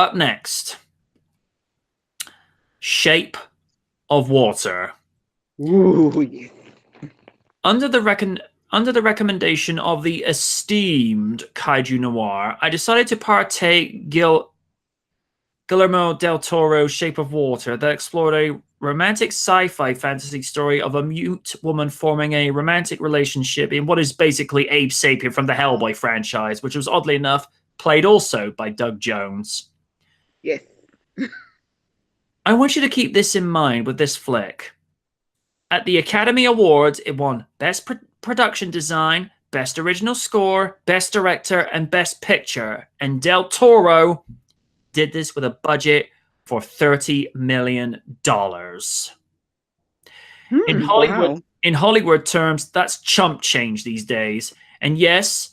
Up next, Shape of Water. Ooh, yes. Under the recommendation of the esteemed Kaiju Noir, I decided to partake Guillermo del Toro's Shape of Water that explored a romantic sci-fi fantasy story of a mute woman forming a romantic relationship in what is basically Abe Sapien from the Hellboy franchise, which was oddly enough played also by Doug Jones. Yes. I want you to keep this in mind with this flick. At the Academy Awards, it won Best Production Design, Best Original Score, Best Director, and Best Picture. And Del Toro did this with a budget for $30 million. Wow. In Hollywood terms, that's chump change these days. And yes,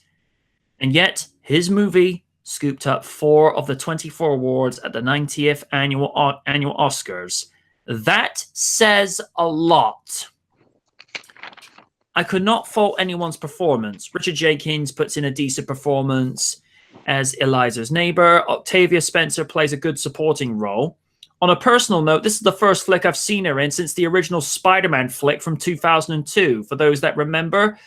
and yet his movie scooped up 4 of the 24 awards at the 90th annual Oscars. That says a lot. I could not fault anyone's performance. Richard Jenkins puts in a decent performance as Eliza's neighbor. Octavia Spencer plays a good supporting role. On a personal note, this is the first flick I've seen her in since the original Spider-Man flick from 2002. For those that remember,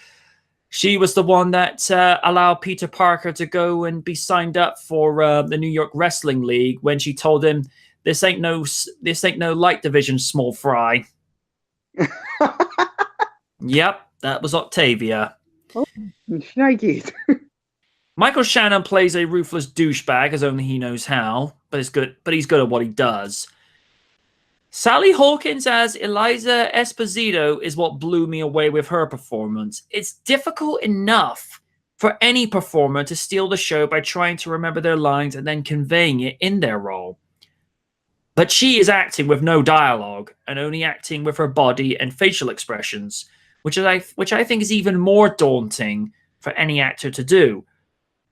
she was the one that allowed Peter Parker to go and be signed up for the New York Wrestling League when she told him, this ain't no light division, small fry. Yep, that was Octavia. Oh, shnikes. Michael Shannon plays a ruthless douchebag as only he knows how, but he's good at what he does. Sally Hawkins as Eliza Esposito is what blew me away with her performance. It's difficult enough for any performer to steal the show by trying to remember their lines and then conveying it in their role. But she is acting with no dialogue and only acting with her body and facial expressions, which I think is even more daunting for any actor to do.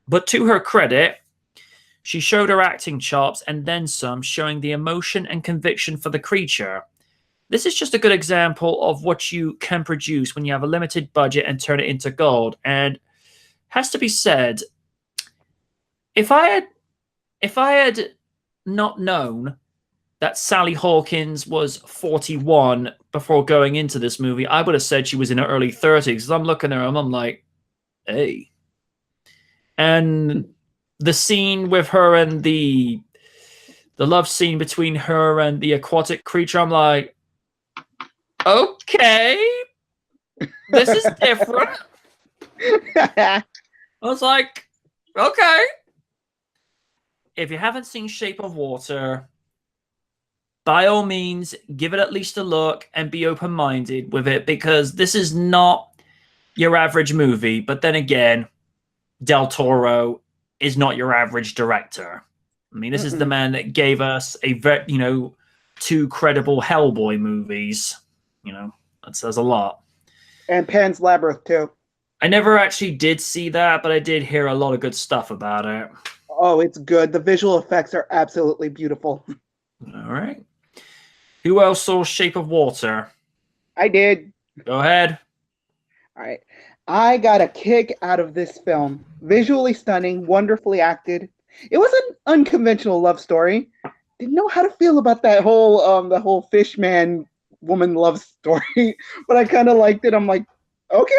But to her credit, she showed her acting chops and then some, showing the emotion and conviction for the creature. This is just a good example of what you can produce when you have a limited budget and turn it into gold. And has to be said, if I had not known that Sally Hawkins was 41 before going into this movie, I would have said she was in her early 30s. I'm looking at her and I'm like, hey. And the scene with her and the love scene between her and the aquatic creature, I'm like, okay, this is different. I was like, okay. If you haven't seen Shape of Water, by all means, give it at least a look and be open-minded with it, because this is not your average movie. But then again, Del Toro is not your average director. I mean, this is the man that gave us two credible Hellboy movies. That says a lot. And Pan's Labyrinth, too. I never actually did see that, but I did hear a lot of good stuff about it. Oh, it's good. The visual effects are absolutely beautiful. All right. Who else saw Shape of Water? I did. Go ahead. All right. I got a kick out of this film. Visually stunning, wonderfully acted. It was an unconventional love story. Didn't know how to feel about that whole fish man woman love story, but I kind of liked it. I'm like, okay,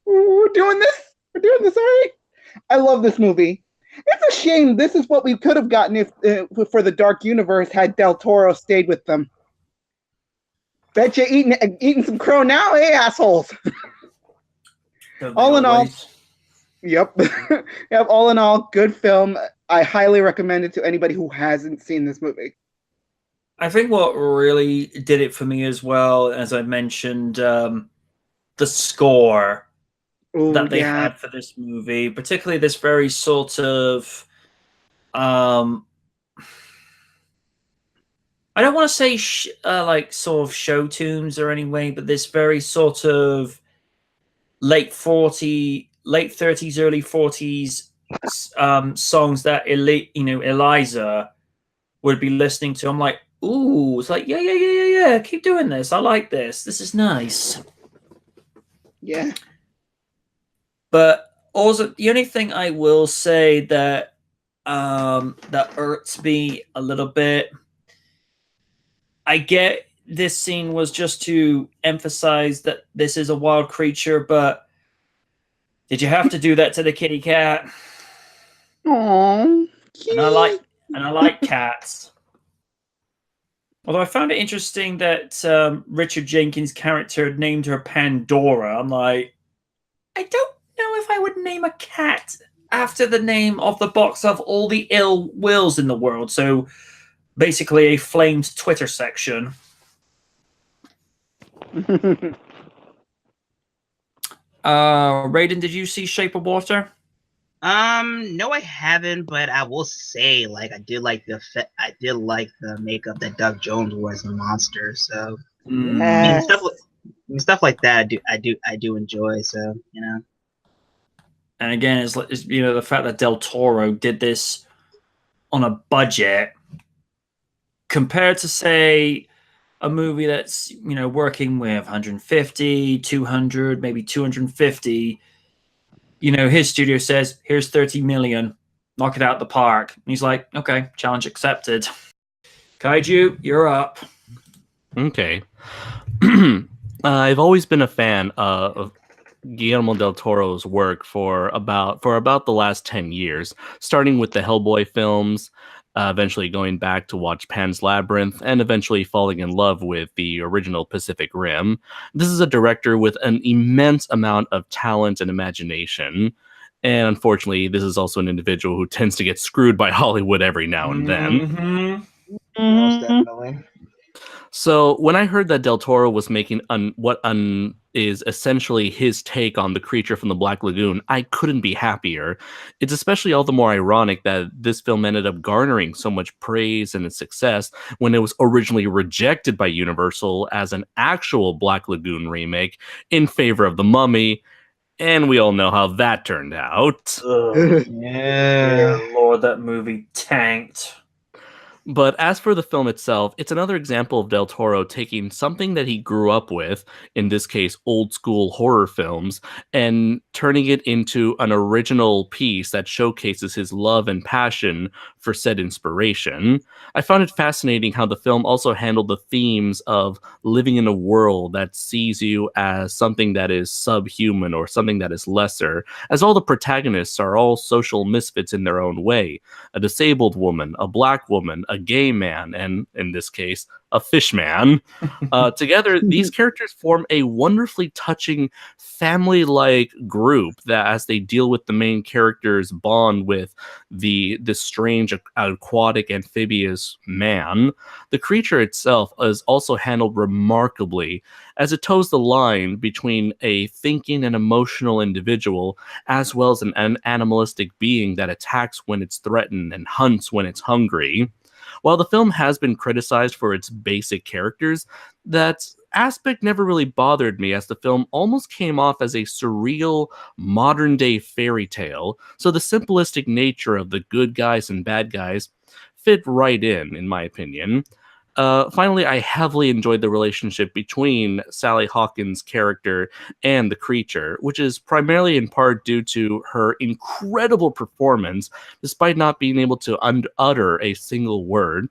we're doing this. We're doing this, all right. I love this movie. It's a shame. This is what we could have gotten if for the Dark Universe had Del Toro stayed with them. Bet you eating some crow now, eh, assholes? All in all, yep. Yep. All in all, good film. I highly recommend it to anybody who hasn't seen this movie. I think what really did it for me as well, as I mentioned, the score that they had for this movie, particularly this very sort of, I don't want to say like sort of show tunes or anyway, but this very sort of late 30s, early 40s songs that Eliza would be listening to. I'm like, ooh, it's like, yeah, keep doing this. I like this. This is nice. Yeah. But also, the only thing I will say that that hurts me a little bit. I get this scene was just to emphasize that this is a wild creature, but did you have to do that to the kitty cat? Aww, And I like cats. Although I found it interesting that Richard Jenkins' character had named her Pandora. I'm like, I don't know if I would name a cat after the name of the box of all the ill wills in the world. So basically, a flamed Twitter section. Raiden, did you see Shape of Water? No, I haven't, but I will say, like, I did like the makeup that Doug Jones wore as a monster. So, Yes. stuff like that, I do enjoy. So, you know. And again, it's the fact that Del Toro did this on a budget compared to, say, a movie that's working with 150, 200, maybe 250. His studio says, here's 30 million, knock it out the park. And he's like, okay, challenge accepted. Kaiju, you're up. Okay. I've always been a fan of Guillermo del Toro's work for about the last 10 years, starting with the Hellboy films, eventually going back to watch Pan's Labyrinth, and eventually falling in love with the original Pacific Rim. This is a director with an immense amount of talent and imagination. And unfortunately, this is also an individual who tends to get screwed by Hollywood every now and then. Most definitely. So when I heard that Del Toro was making what is essentially his take on the creature from the Black Lagoon, I couldn't be happier. It's especially all the more ironic that this film ended up garnering so much praise and success when it was originally rejected by Universal as an actual Black Lagoon remake in favor of The Mummy. And we all know how that turned out. Yeah, Lord, that movie tanked. But as for the film itself, it's another example of Del Toro taking something that he grew up with, in this case, old school horror films, and turning it into an original piece that showcases his love and passion for said inspiration. I found it fascinating how the film also handled the themes of living in a world that sees you as something that is subhuman or something that is lesser, as all the protagonists are all social misfits in their own way. A disabled woman, a black woman, a gay man, and in this case, a fish man. Together, these characters form a wonderfully touching family-like group that, as they deal with the main character's bond with this strange aquatic amphibious man, the creature itself is also handled remarkably, as it toes the line between a thinking and emotional individual as well as an animalistic being that attacks when it's threatened and hunts when it's hungry. While the film has been criticized for its basic characters, that aspect never really bothered me, as the film almost came off as a surreal, modern-day fairy tale, so the simplistic nature of the good guys and bad guys fit right in my opinion. Finally, I heavily enjoyed the relationship between Sally Hawkins' character and the creature, which is primarily in part due to her incredible performance, despite not being able to utter a single word.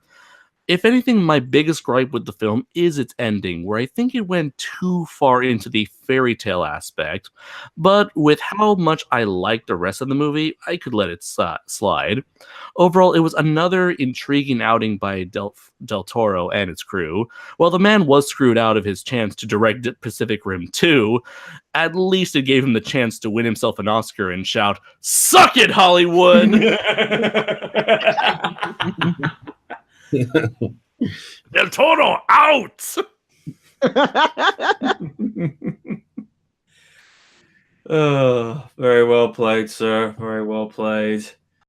If anything, my biggest gripe with the film is its ending, where I think it went too far into the fairy tale aspect, but with how much I liked the rest of the movie, I could let it slide. Overall, it was another intriguing outing by Del Toro and its crew. While the man was screwed out of his chance to direct Pacific Rim 2, at least it gave him the chance to win himself an Oscar and shout, "Suck it, Hollywood!" Del Toro out! Oh, very well played, sir. Very well played.